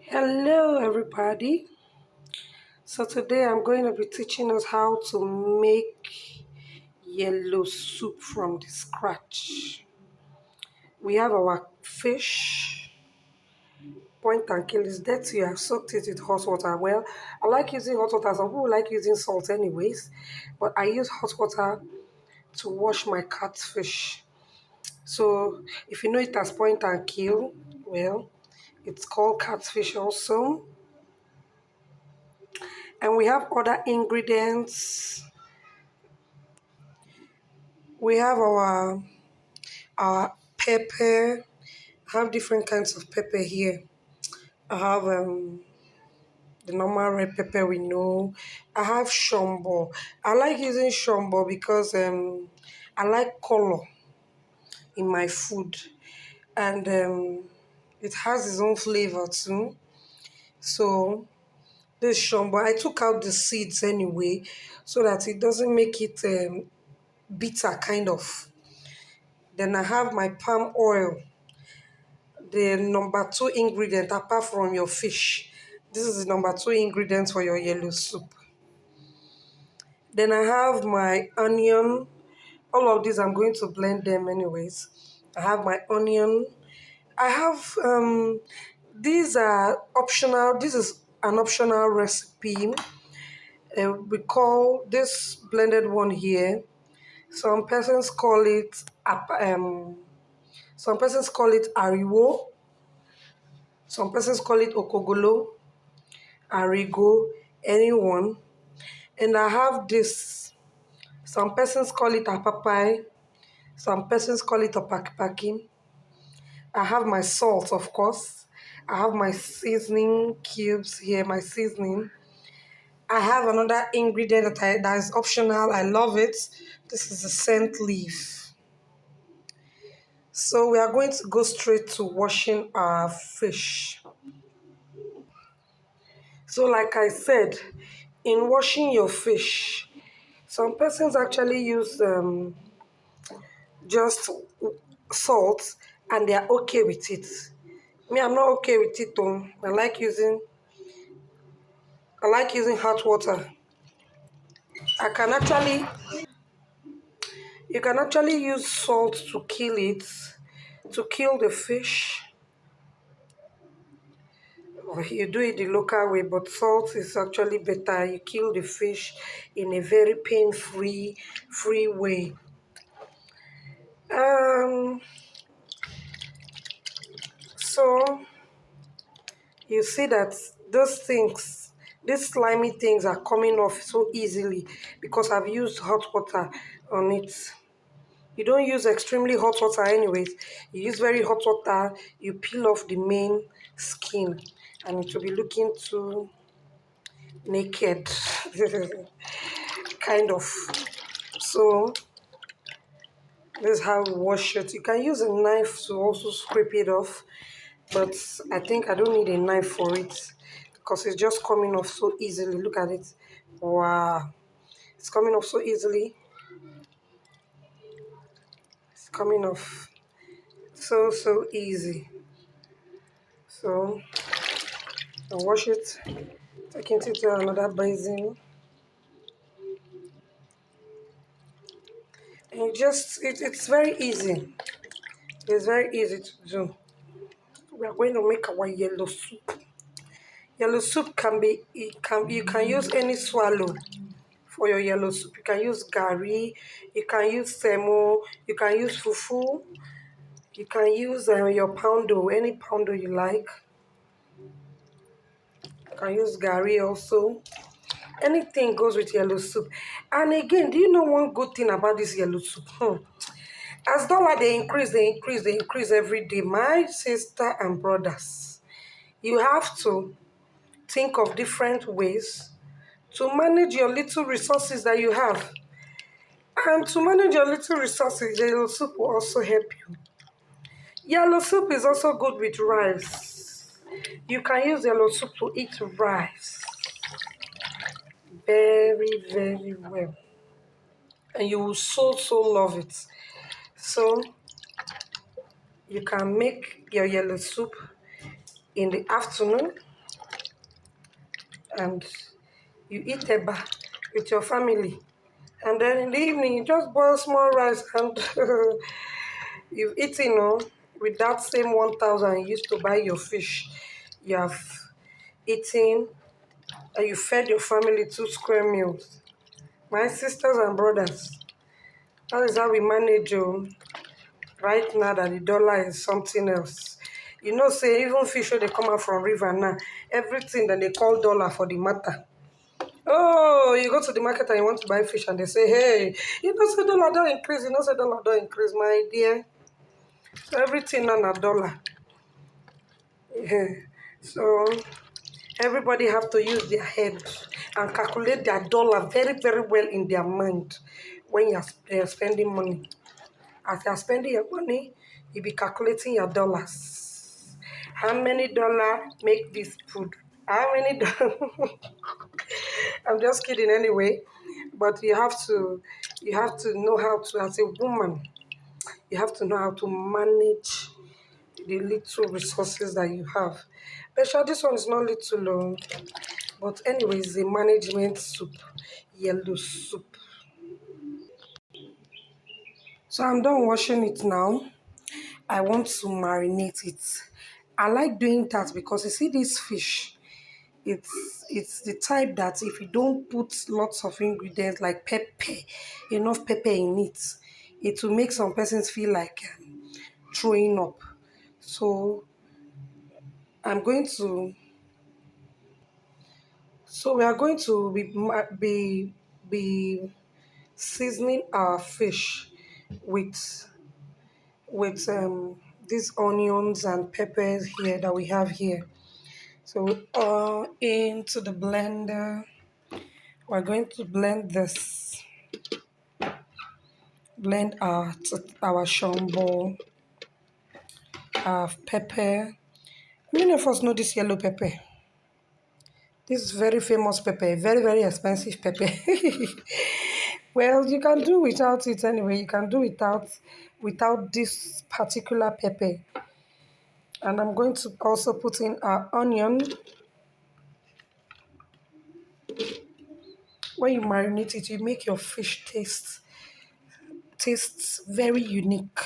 Hello, everybody. So, today I'm going to be teaching us how to make yellow soup from the scratch. We have our fish, point and kill is dirty. I've soaked it with hot water. Well, I like using hot water. Some people like using salt, anyways, but I use hot water to wash my catfish. So, if you know it as point and kill, well, it's called catfish also. And we have other ingredients. We have our pepper. I have different kinds of pepper here. I have the normal red pepper we know. I have shombo. I like using shombo because I like color in my food, and it has its own flavor too. So this shombo, I took out the seeds anyway, so that it doesn't make it bitter kind of. Then I have my palm oil, the number two ingredient apart from your fish. This is the number two ingredient for your yellow soup. Then I have my onion. All of these I'm going to blend them anyways. I have my onion. I have these are optional. This is an optional recipe. We call this blended one here. Some persons call it some persons call it ariwo. Some persons call it okogolo. Arigo, anyone. And I have this. Some persons call it apapai. Some persons call it opakipaki. I have my salt, of course. I have my seasoning cubes here, my seasoning. I have another ingredient that is optional. I love it. This is the scent leaf. So we are going to go straight to washing our fish. So like I said, in washing your fish, some persons actually use just salt and they are okay with it. Me, I'm not okay with it though. I like using hot water. I can actually you can actually use salt to kill it, to kill the fish. Or you do it the local way, but salt is actually better. You kill the fish in a very pain-free way. Um so you see that these slimy things are coming off so easily because I've used hot water on it. You don't use extremely hot water anyways. You use very hot water, you peel off the main skin and it will be looking too naked, kind of. So this is how we wash it. You can use a knife to also scrape it off, but I think I don't need a knife for it because it's just coming off so easily. Look at it. Wow. It's coming off so easily. It's coming off so easy. So I wash it, take it into another basin, and it's very easy. It's very easy to do. We are going to make our yellow soup. Yellow soup you can use any swallow for your yellow soup. You can use gari, you can use semo, you can use fufu, you can use your poundo, any poundo you like. You can use gari also. Anything goes with yellow soup. And again, do you know one good thing about this yellow soup? As dollar they increase every day. My sister and brothers, you have to think of different ways to manage your little resources that you have. And to manage your little resources, yellow soup will also help you. Yellow soup is also good with rice. You can use yellow soup to eat rice very well. And you will so love it. So you can make your yellow soup in the afternoon and you eat eba with your family. And then in the evening, you just boil small rice and you've eaten, with that same 1,000 you used to buy your fish. You have eaten and you fed your family 2 square meals. My sisters and brothers, that is how we manage. Right now that the dollar is something else. Say even fish wey dey come out from river now, everything that they call dollar for the matter. Oh, you go to the market and you want to buy fish and they say, hey, say dollar don't increase, say dollar don't increase, my dear. So everything now na dollar. So everybody have to use their head and calculate their dollar very, very well in their mind when you're spending money. As you're spending your money, you be calculating your dollars. How many dollar make this food? How many dollars? I'm just kidding anyway. But you have to know how to, as a woman, you have to know how to manage the little resources that you have. But sure, this one is not little long. But anyways, the management soup, yellow soup. So I'm done washing it now. I want to marinate it. I like doing that because you see this fish, it's the type that if you don't put lots of ingredients like pepper, enough pepper in it, it will make some persons feel like throwing up. So I'm going to so we are going to be seasoning our fish with these onions and peppers here that we have here. So into the blender, we're going to blend our shombo, our pepper. Many of us know this yellow pepper. This very famous pepper, very, very expensive pepper. Well, you can do without it anyway. You can do without this particular pepper. And I'm going to also put in our onion. When you marinate it, you make your fish tastes very unique.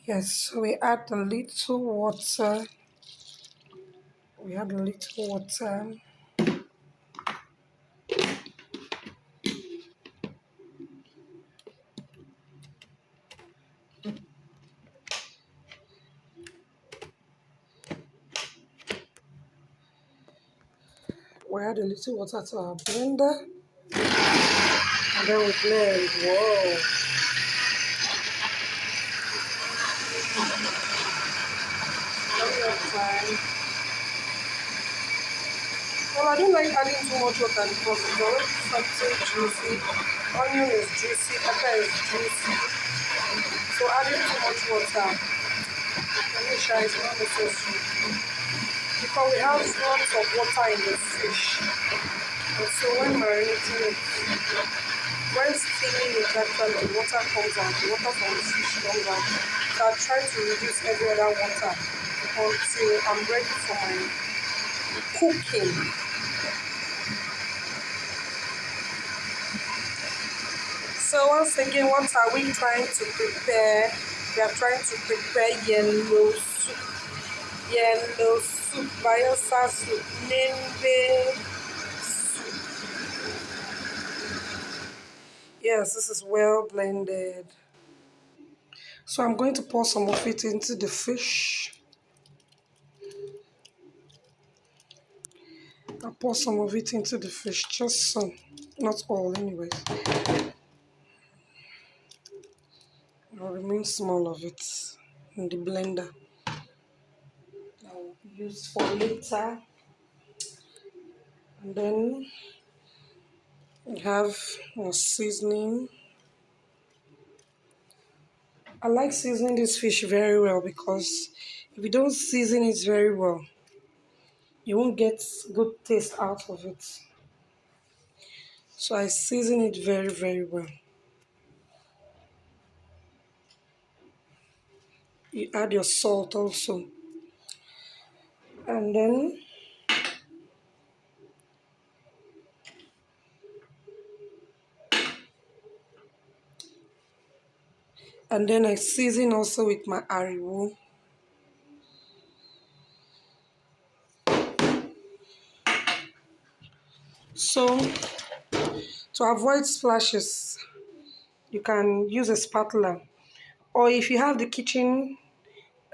Yes, so we add a little water. We add a little water. We add a little water to our blender. And then we blend. Whoa. Time. Well, I don't like adding too much water because it's already something juicy. Onion is juicy, pepper is juicy. So adding too much water, let me sure it's not necessary. Because we have lots of water in the fish. And so when marinating it, when steaming it actually, the water comes out, the water from the fish comes out. So I try to reduce every other water until I'm ready for my cooking. So once again, what are we trying to prepare? We are trying to prepare yellow soup. Yellow soup, Bayelsa soup, Nembe soup. Yes, this is well blended. So I'm going to pour some of it into the fish. I'll pour some of it into the fish, just some, not all anyways. I'll remain small of it in the blender. I'll use for later. And then we have our seasoning. I like seasoning this fish very well because if you don't season it very well, you won't get good taste out of it. So I season it very, very well. You add your salt also. And then I season also with my ariwo. So to avoid splashes, you can use a spatula. Or if you have the kitchen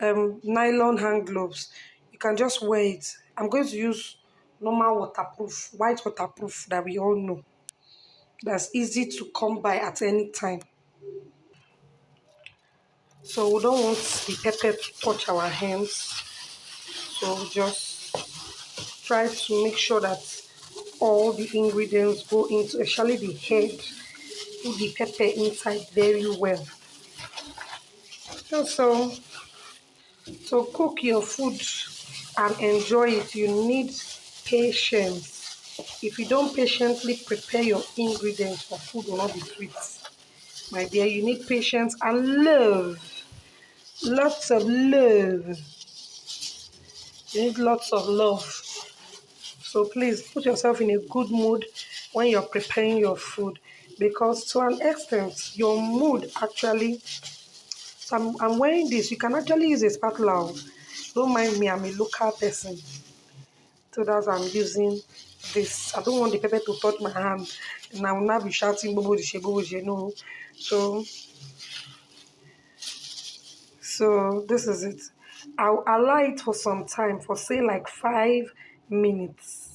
nylon hand gloves, you can just wear it. I'm going to use normal waterproof, white waterproof that we all know. That's easy to come by at any time. So we don't want the pepper to touch our hands. So we just try to make sure that all the ingredients go into, especially the head, put the pepper inside very well. Also, to cook your food and enjoy it, you need patience. If you don't patiently prepare your ingredients, for food will not be sweet. My dear, you need patience and love. Lots of love. You need lots of love. So please put yourself in a good mood when you're preparing your food, because to an extent, your mood actually. So I'm wearing this. You can actually use a spatula. Don't mind me, I'm a local person. So that's why I'm using this. I don't want the pepper to touch my hand. And I will not be shouting, Bobo, no. So, so this is it. I'll allow it for some time, for say like 5 minutes.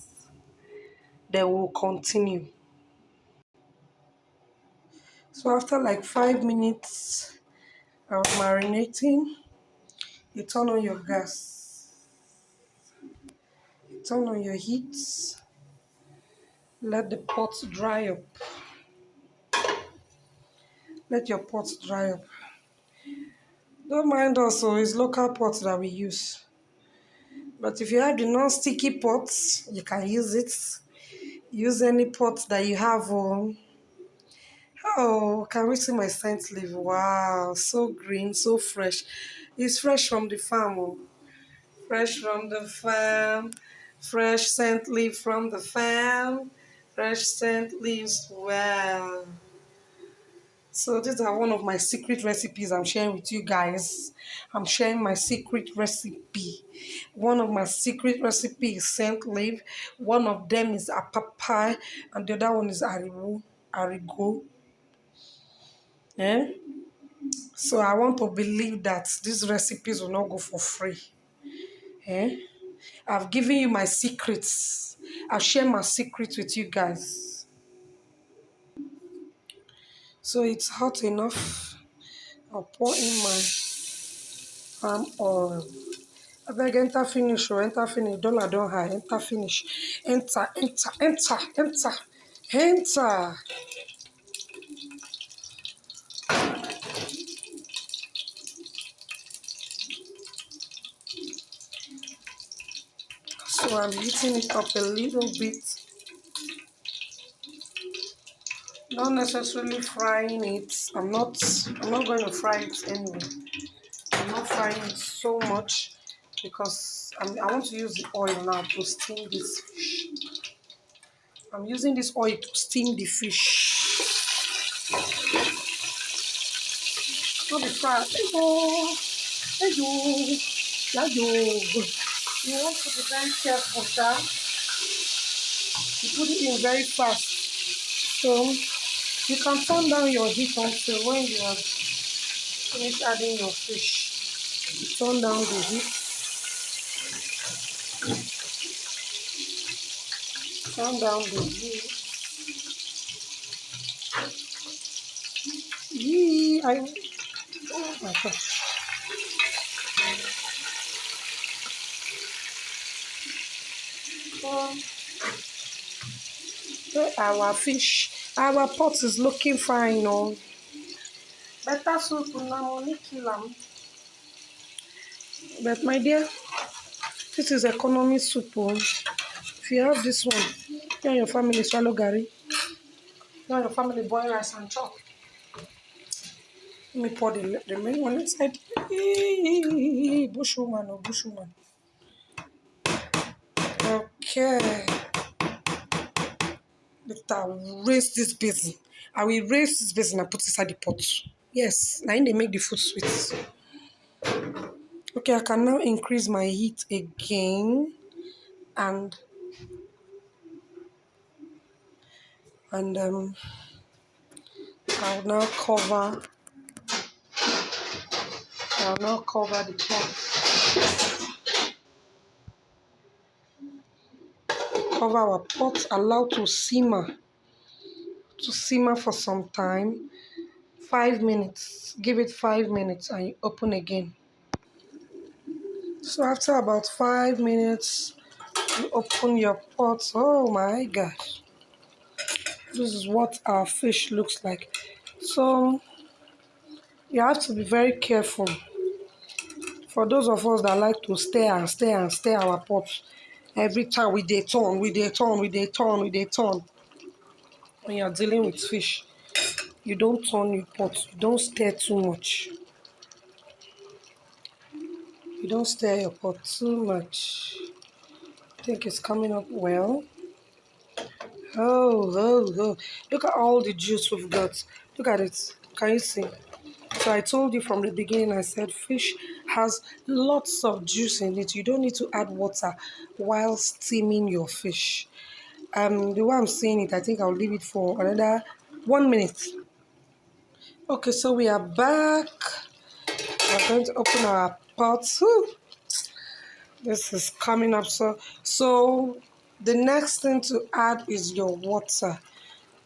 Then we'll continue. So after like 5 minutes of marinating, you turn on your gas. You turn on your heat. Let the pot dry up. Let your pot dry up. Don't mind also, it's local pots that we use. But if you have the non-sticky pots, you can use it. Use any pot that you have. Oh, can we see my scent leaf? Wow, so green, so fresh. It's fresh from the farm. Oh. Fresh from the farm. Fresh scent leaf from the farm. Fresh scent leaves. Wow. So these are one of my secret recipes I'm sharing with you guys. I'm sharing my secret recipe. One of my secret recipes is scent leaf. One of them is apapa, and the other one is arigo. Eh? So I want to believe that these recipes will not go for free. Eh? I've given you my secrets. I've shared my secrets with you guys. So it's hot enough. I'll pour in my palm oil. Abeg enter finish oh, enter finish. Dollar don high, enter finish. Enter, enter, enter, enter, enter. So I'm heating it up a little bit. Not necessarily frying it. I'm not going to fry it anyway. I'm not frying it so much because I want to use the oil now to steam this fish. I'm using this oil to steam the fish. Not be fried. Hey yo, yeah yo. You want to be very careful, sir. You put it in very fast. So you can turn down your heat until when you have finished adding your fish. You turn down the heat. Turn down the heat. Yee, oh my gosh. Our fish, our pot is looking fine, oh. Better soup na money kill am. But my dear, this is economy soup, oh. If you have this one, you and your family swallow garri. Now your family boil rice and chop. Let me pour the main one inside. Bushwoman or bushwoman. Okay. Later, raise this basin. I will raise this basin and put it inside the pot. Yes, now they make the food sweet. Okay, I can now increase my heat again and and I'll now cover the pot. Cover our pot, allow to simmer for some time. 5 minutes. Give it 5 minutes and you open again. So after about 5 minutes, you open your pot. Oh my gosh. This is what our fish looks like. So you have to be very careful. For those of us that like to stir our pot, every time we dey turn. When you're dealing with fish, you don't turn your pot. You don't stir too much. You don't stir your pot too much. I think it's coming up well. Oh. Look at all the juice we've got. Look at it. Can you see? So I told you from the beginning, I said fish has lots of juice in it. You don't need to add water while steaming your fish. The way I'm saying it, I think I'll leave it for another 1 minute. Okay, so we are back. We're going to open our pot. Whew. This is coming up. So the next thing to add is your water.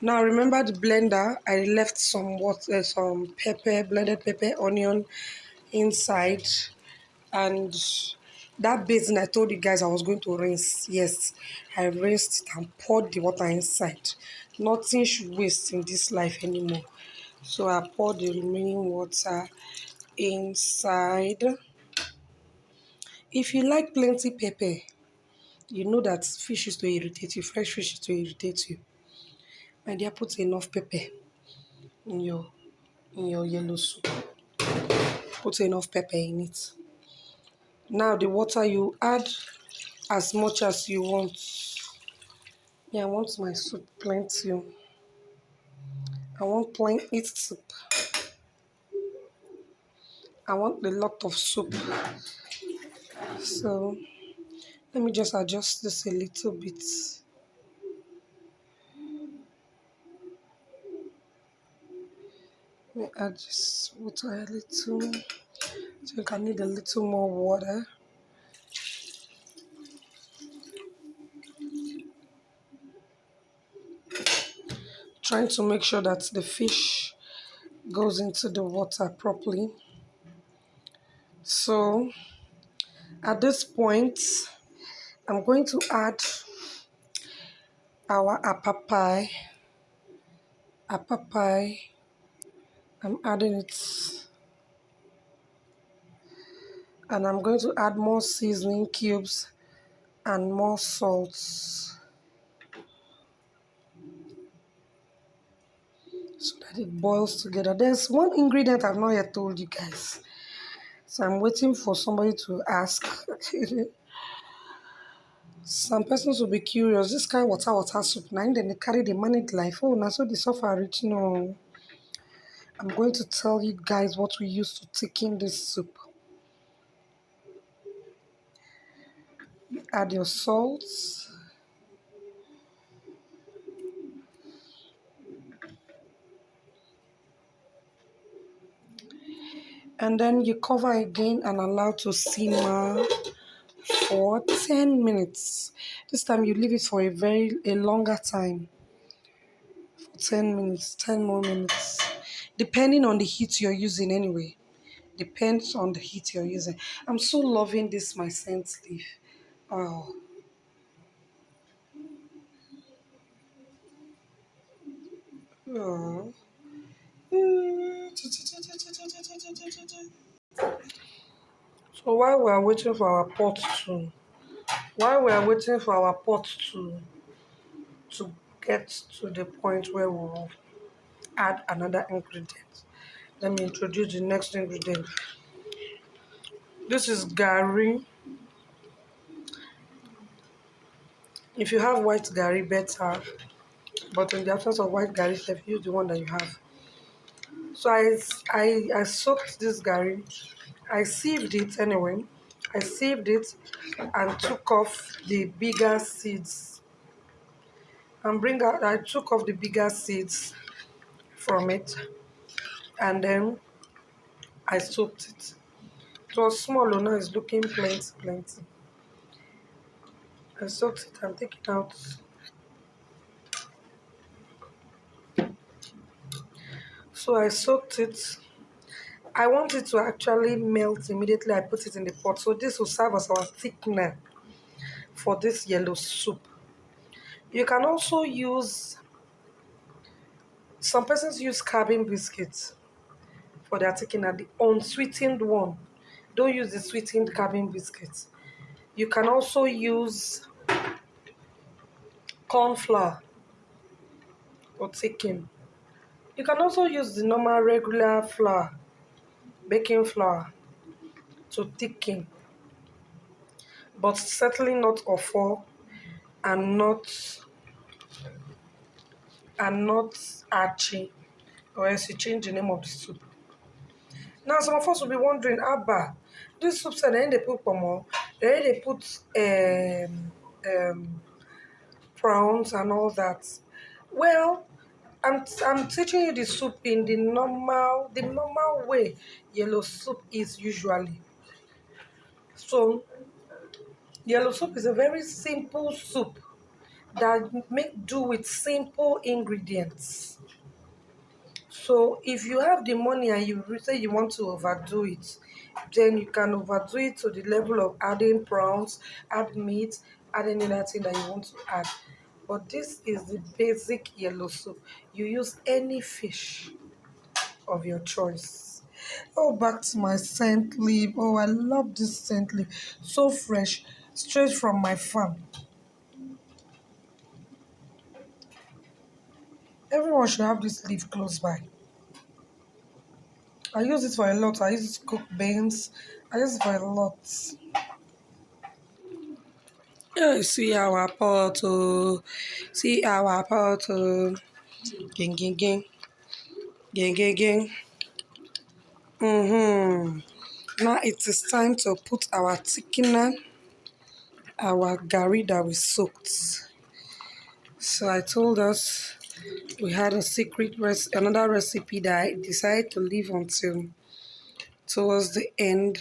Now remember the blender, I left some water, some pepper, blended pepper, onion inside, and that basin I told you guys I was going to rinse. Yes, I rinsed it and poured the water inside. Nothing should waste in this life anymore. So I poured the remaining water inside. If you like plenty pepper, you know that fish is to irritate you, fresh fish is to irritate you. My dear, put enough pepper in your yellow soup. Put enough pepper in it. Now the water you add as much as you want. Yeah, I want my soup plenty. I want plain eat soup. I want a lot of soup. So let me just adjust this a little bit. Let me add this water a little. I think I need a little more water. Trying to make sure that the fish goes into the water properly. So at this point, I'm going to add our apapai. I'm adding it. And I'm going to add more seasoning cubes and more salt. So that it boils together. There's one ingredient I've not yet told you guys. So I'm waiting for somebody to ask. Some persons will be curious. This kind of water soup. Now then they carry the managed life. Oh, now so the suffer rich. No. I'm going to tell you guys what we use to thicken this soup. Add your salt. And then you cover again and allow to simmer for 10 minutes. This time you leave it for a longer time. For 10 minutes, 10 more minutes. Depending on the heat you're using anyway. Depends on the heat you're using. I'm so loving this, my scent leaf. Oh. Oh. So while we are waiting for our pot to get to the point where we'll add another ingredient. Let me introduce the next ingredient. This is gari. If you have white gari, better. But in the absence of white gari, use the one that you have. So I soaked this gari. I sieved it anyway. I sieved it and took off the bigger seeds. I took off the bigger seeds from it, and then I soaked it. It was small, now it's looking plenty, plenty. I soaked it and take it out. So I soaked it. I want it to actually melt immediately I put it in the pot. So this will serve as our thickener for this yellow soup. You can also use, some persons use carbon biscuits for their thickener, the unsweetened one. Don't use the sweetened carbon biscuits. You can also use corn flour for thicken. You can also use the normal regular flour, baking flour, to thicken, but certainly not offal and not archie, or else you change the name of the soup. Now some of us will be wondering, Abba, this soup said they put pomo, they put um, prawns and all that. Well, I'm teaching you the soup in the normal way yellow soup is usually. So yellow soup is a very simple soup that make do with simple ingredients. So if you have the money and you say you want to overdo it, then you can overdo it to the level of adding prawns, add meat, add any other thing that you want to add. But this is the basic yellow soup. You use any fish of your choice. Oh, back to my scent leaf. Oh, I love this scent leaf. So fresh, straight from my farm. Everyone should have this leaf close by. I use it for a lot. I use it to cook beans. I use it for a lot. Yeah, see our pot. Oh. See our pot. Oh. Gang, gang, gang. Gang, gang, gang. Now it is time to put our thickener, our gari that we soaked. So I told us we had a another recipe that I decided to leave until towards the end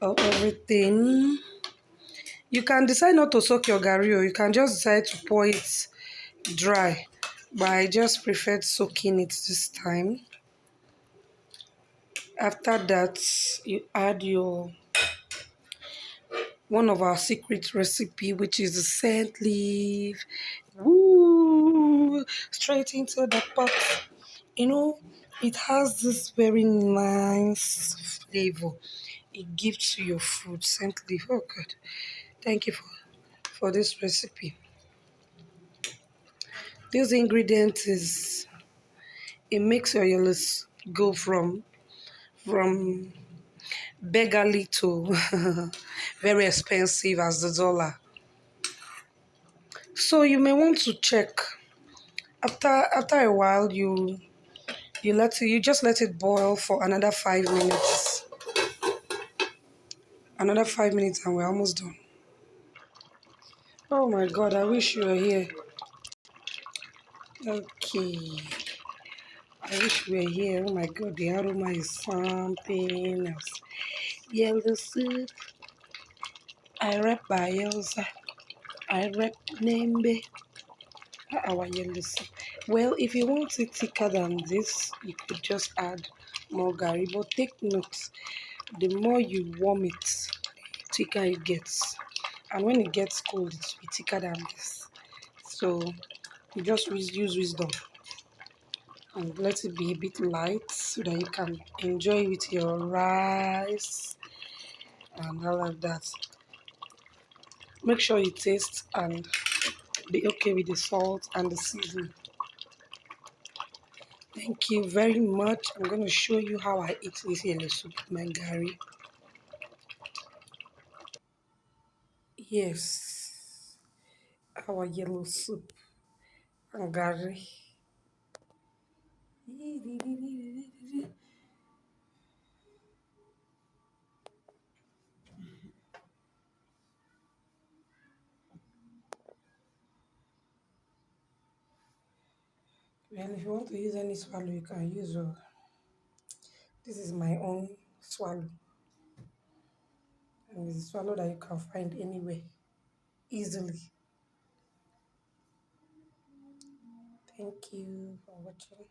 of everything. You can decide not to soak your gari, or you can just decide to pour it dry. But I just preferred soaking it this time. After that, you add your one of our secret recipe, which is the scent leaf. Woo! Straight into the pot. You know, it has this very nice flavor it gives to your food. Scent leaf. Oh, good. Thank you for this recipe. This ingredient is, it makes your yellows go from beggarly to very expensive as the dollar. So you may want to check after a while. You just let it boil for another 5 minutes. Another 5 minutes and we're almost done. Oh my God, I wish you were here. Okay. I wish we were here. Oh my God, the aroma is something else. Yellow soup. I rep by Elsa. I rep Nembe. Our yellow soup. Well, if you want it thicker than this, you could just add more gari. But take note, the more you warm it, the thicker it gets. And when it gets cold, it will be thicker than this. So you just use wisdom and let it be a bit light so that you can enjoy with your rice and all of that. Make sure you taste and be okay with the salt and the seasoning. Thank you very much. I'm going to show you how I eat this yellow soup with my gari. Yes, our yellow soup and gari. Well, if you want to use any swallow, you can use. This is my own swallow, and it's a swallow that you can find anywhere easily. Thank you for watching.